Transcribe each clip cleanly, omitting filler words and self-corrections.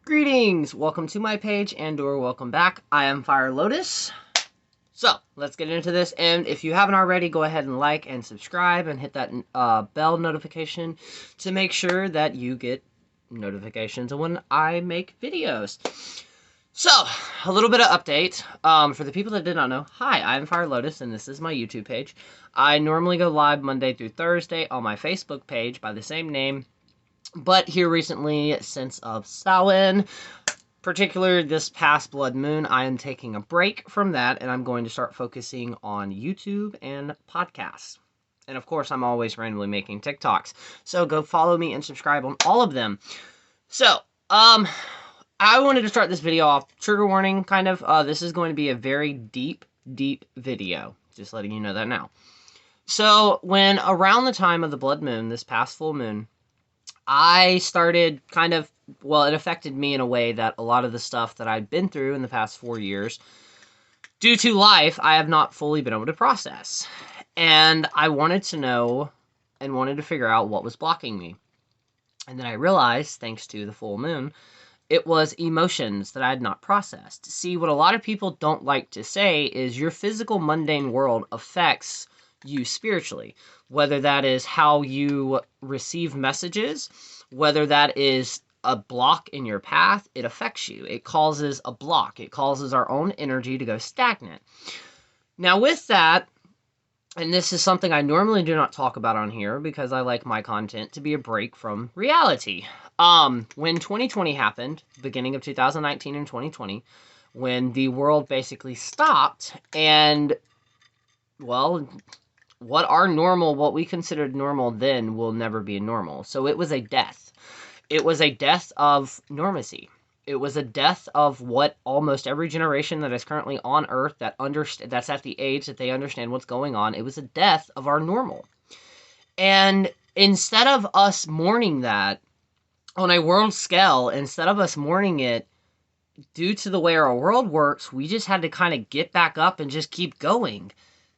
Greetings! Welcome to my page and/or welcome back. I am Fire Lotus. So, let's get into this, and if you haven't already, go ahead and like and subscribe and hit that bell notification to make sure that you get notifications when I make videos. So, a little bit of update. For the people that did not know, hi, I'm Fire Lotus, and this is my YouTube page. I normally go live Monday through Thursday on my Facebook page by the same name. But here recently, since of Samhain, particularly this past blood moon, I am taking a break from that, and I'm going to start focusing on YouTube and podcasts. And of course, I'm always randomly making TikToks. So go follow me and subscribe on all of them. So, I wanted to start this video off, trigger warning, kind of. This is going to be a very deep video. Just letting you know that now. So, when around the time of the blood moon, this past full moon, I started it affected me in a way that a lot of the stuff that I'd been through in the past 4 years, due to life, I have not fully been able to process. And I wanted to know and wanted to figure out what was blocking me. And then I realized, thanks to the full moon, it was emotions that I had not processed. See, what a lot of people don't like to say is your physical mundane world affects you spiritually, whether that is how you receive messages, whether that is a block in your path, it affects you. It causes a block. It causes our own energy to go stagnant. Now with that, and this is something I normally do not talk about on here because I like my content to be a break from reality. When 2020 happened, beginning of 2019 and 2020, when the world basically stopped and, well, what we considered normal then will never be normal. So it was a death. It was a death of normacy. It was a death of what almost every generation that is currently on Earth that's at the age that they understand what's going on. It was a death of our normal. And instead of us mourning that on a world scale, instead of us mourning it due to the way our world works, we just had to kind of get back up and just keep going.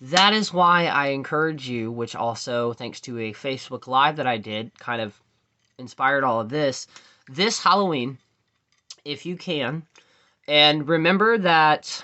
That is why I encourage you, which also, thanks to a Facebook Live that I did, kind of inspired all of this Halloween, if you can. And remember that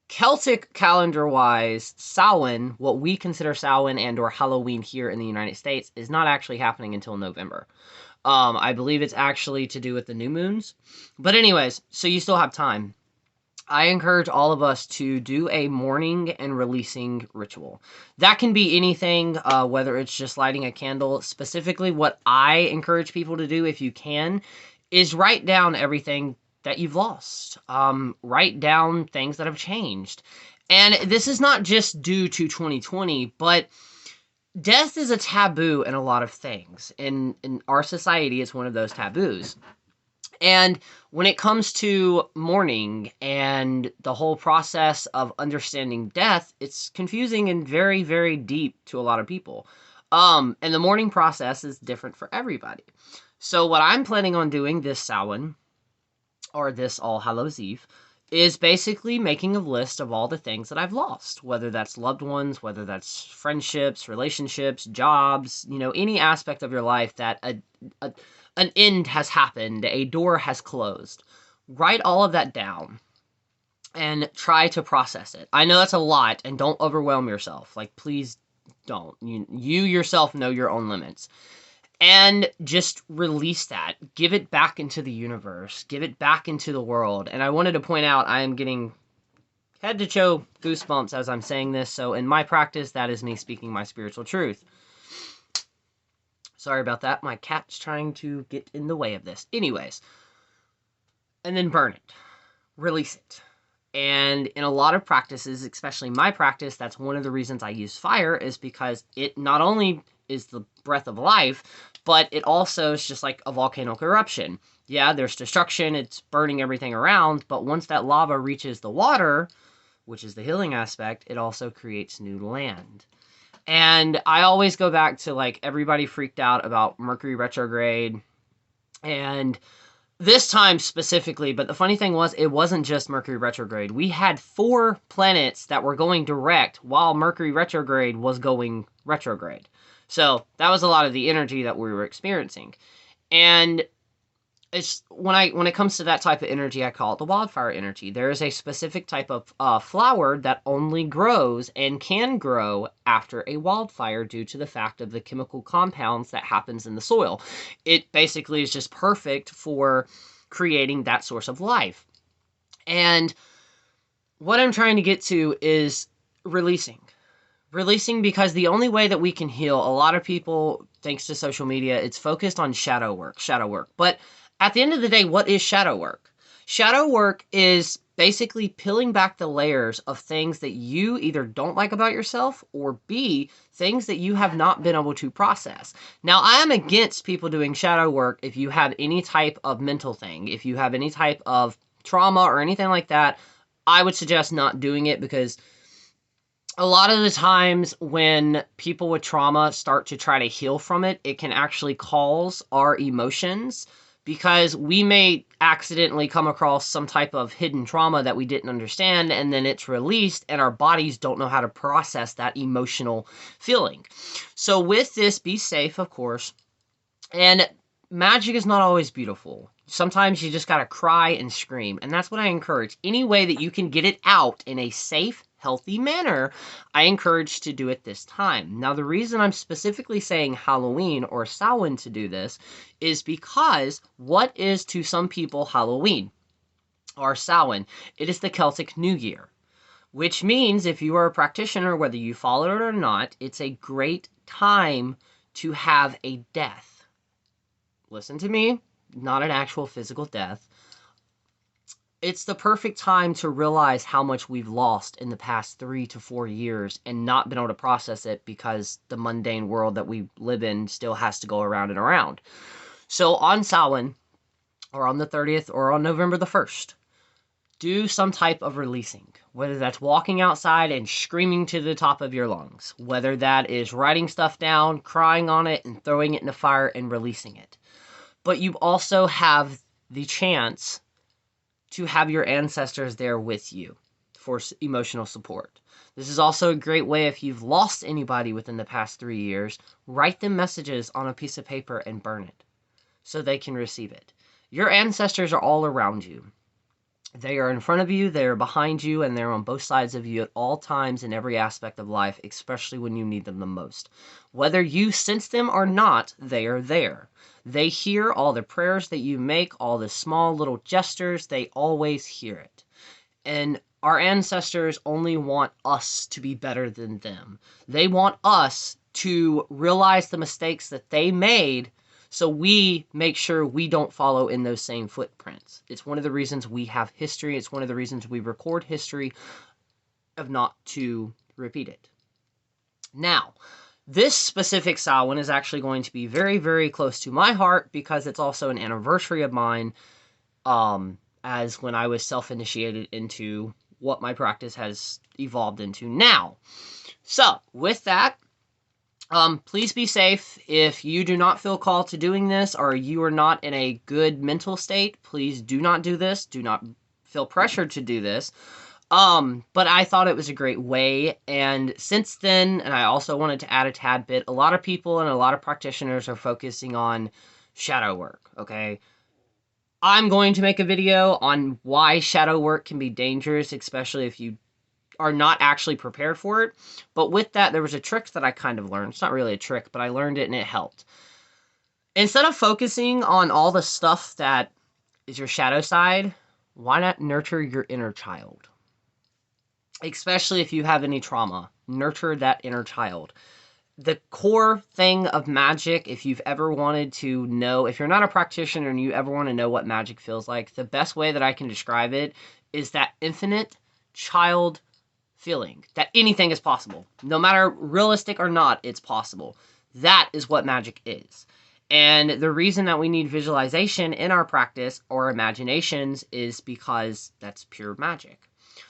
Celtic calendar-wise, Samhain, what we consider Samhain and or Halloween here in the United States, is not actually happening until November. I believe it's actually to do with the new moons. But anyways, so you still have time. I encourage all of us to do a mourning and releasing ritual. That can be anything, whether it's just lighting a candle. Specifically, what I encourage people to do, if you can, is write down everything that you've lost. Write down things that have changed. And this is not just due to 2020, but death is a taboo in a lot of things. In our society, it's one of those taboos. And when it comes to mourning and the whole process of understanding death, it's confusing and very, very deep to a lot of people. And the mourning process is different for everybody. So what I'm planning on doing this Samhain, or this All Hallows Eve, is basically making a list of all the things that I've lost, whether that's loved ones, whether that's friendships, relationships, jobs, any aspect of your life that an end has happened, a door has closed. Write all of that down and try to process it. I know that's a lot, and don't overwhelm yourself. Like, please don't. You yourself know your own limits. And just release that. Give it back into the universe. Give it back into the world. And I wanted to point out, I am getting head to toe goosebumps as I'm saying this. So in my practice, that is me speaking my spiritual truth. Sorry about that. My cat's trying to get in the way of this. Anyways. And then burn it. Release it. And in a lot of practices, especially my practice, that's one of the reasons I use fire, is because it not only is the breath of life, but it also is just like a volcanic eruption. Yeah, there's destruction. It's burning everything around. But once that lava reaches the water, which is the healing aspect, it also creates new land. And I always go back to, like, everybody freaked out about Mercury retrograde, and this time specifically, but the funny thing was, it wasn't just Mercury retrograde. We had 4 planets that were going direct while Mercury retrograde was going retrograde. So that was a lot of the energy that we were experiencing. And it's when it comes to that type of energy, I call it the wildfire energy. There is a specific type of flower that only grows and can grow after a wildfire due to the fact of the chemical compounds that happens in the soil. It basically is just perfect for creating that source of life. And what I'm trying to get to is releasing. Releasing, because the only way that we can heal, a lot of people, thanks to social media, it's focused on shadow work. But at the end of the day, what is shadow work? Shadow work is basically peeling back the layers of things that you either don't like about yourself, or B, things that you have not been able to process. Now, I am against people doing shadow work if you have any type of mental thing, if you have any type of trauma or anything like that. I would suggest not doing it, because a lot of the times when people with trauma start to try to heal from it, it can actually cause our emotions, because we may accidentally come across some type of hidden trauma that we didn't understand, and then it's released and our bodies don't know how to process that emotional feeling. So with this, be safe, of course. And magic is not always beautiful. Sometimes you just gotta cry and scream, and that's what I encourage. Any way that you can get it out in a safe, healthy manner, I encourage to do it this time. Now, the reason I'm specifically saying Halloween or Samhain to do this is because what is to some people Halloween or Samhain? It is the Celtic New Year, which means if you are a practitioner, whether you follow it or not, it's a great time to have a death. Listen to me, not an actual physical death. It's the perfect time to realize how much we've lost in the past 3 to 4 years and not been able to process it, because the mundane world that we live in still has to go around and around. So on Samhain, or on the 30th, or on November the 1st, do some type of releasing. Whether that's walking outside and screaming to the top of your lungs, whether that is writing stuff down, crying on it, and throwing it in the fire and releasing it. But you also have the chance to have your ancestors there with you for emotional support. This is also a great way, if you've lost anybody within the past 3 years, write them messages on a piece of paper and burn it so they can receive it. Your ancestors are all around you. They are in front of you, they are behind you, and they're on both sides of you at all times in every aspect of life, especially when you need them the most. Whether you sense them or not, they are there. They hear all the prayers that you make, all the small little gestures, they always hear it. And our ancestors only want us to be better than them. They want us to realize the mistakes that they made, so we make sure we don't follow in those same footprints. It's one of the reasons we have history. It's one of the reasons we record history, of not to repeat it. Now, this specific Samhain is actually going to be very, very close to my heart, because it's also an anniversary of mine, as when I was self-initiated into what my practice has evolved into now. So, with that, please be safe. If you do not feel called to doing this, or you are not in a good mental state, please do not do this. Do not feel pressured to do this. But I thought it was a great way, and since then, and I also wanted to add a tad bit, a lot of people and a lot of practitioners are focusing on shadow work, okay? I'm going to make a video on why shadow work can be dangerous, especially if you are not actually prepared for it. But with that, there was a trick that I kind of learned. It's not really a trick, but I learned it and it helped. Instead of focusing on all the stuff that is your shadow side, why not nurture your inner child? Especially if you have any trauma, nurture that inner child. The core thing of magic, if you've ever wanted to know, if you're not a practitioner and you ever want to know what magic feels like, the best way that I can describe it is that infinite child feeling that anything is possible. No matter realistic or not, it's possible. That is what magic is. And the reason that we need visualization in our practice, or imaginations, is because that's pure magic.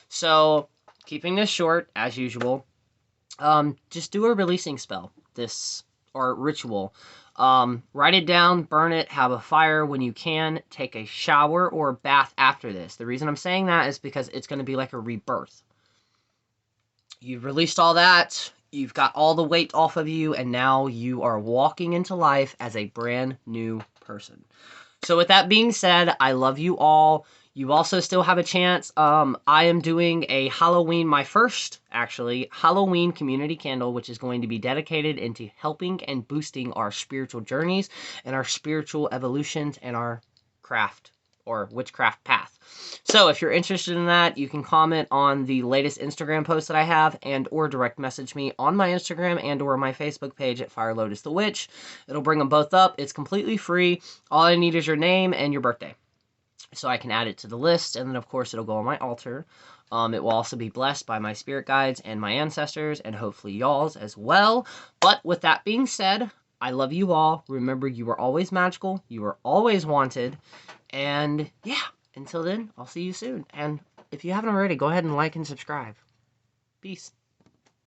So, keeping this short, as usual, just do a releasing spell, or ritual. Write it down, burn it, have a fire when you can, take a shower or a bath after this. The reason I'm saying that is because it's going to be like a rebirth. You've released all that, you've got all the weight off of you, and now you are walking into life as a brand new person. So with that being said, I love you all. You also still have a chance. I am doing a Halloween, my first, actually, Halloween community candle, which is going to be dedicated into helping and boosting our spiritual journeys and our spiritual evolutions and our craft or witchcraft path. So if you're interested in that, you can comment on the latest Instagram post that I have and or direct message me on my Instagram and or my Facebook page at Fire Lotus the Witch. It'll bring them both up. It's completely free. All I need is your name and your birthday, so I can add it to the list, and then of course it'll go on my altar. It will also be blessed by my spirit guides and my ancestors, and hopefully y'all's as well. But with that being said, I love you all. Remember, you are always magical. You are always wanted. And yeah, until then, I'll see you soon. And if you haven't already, go ahead and like and subscribe. Peace.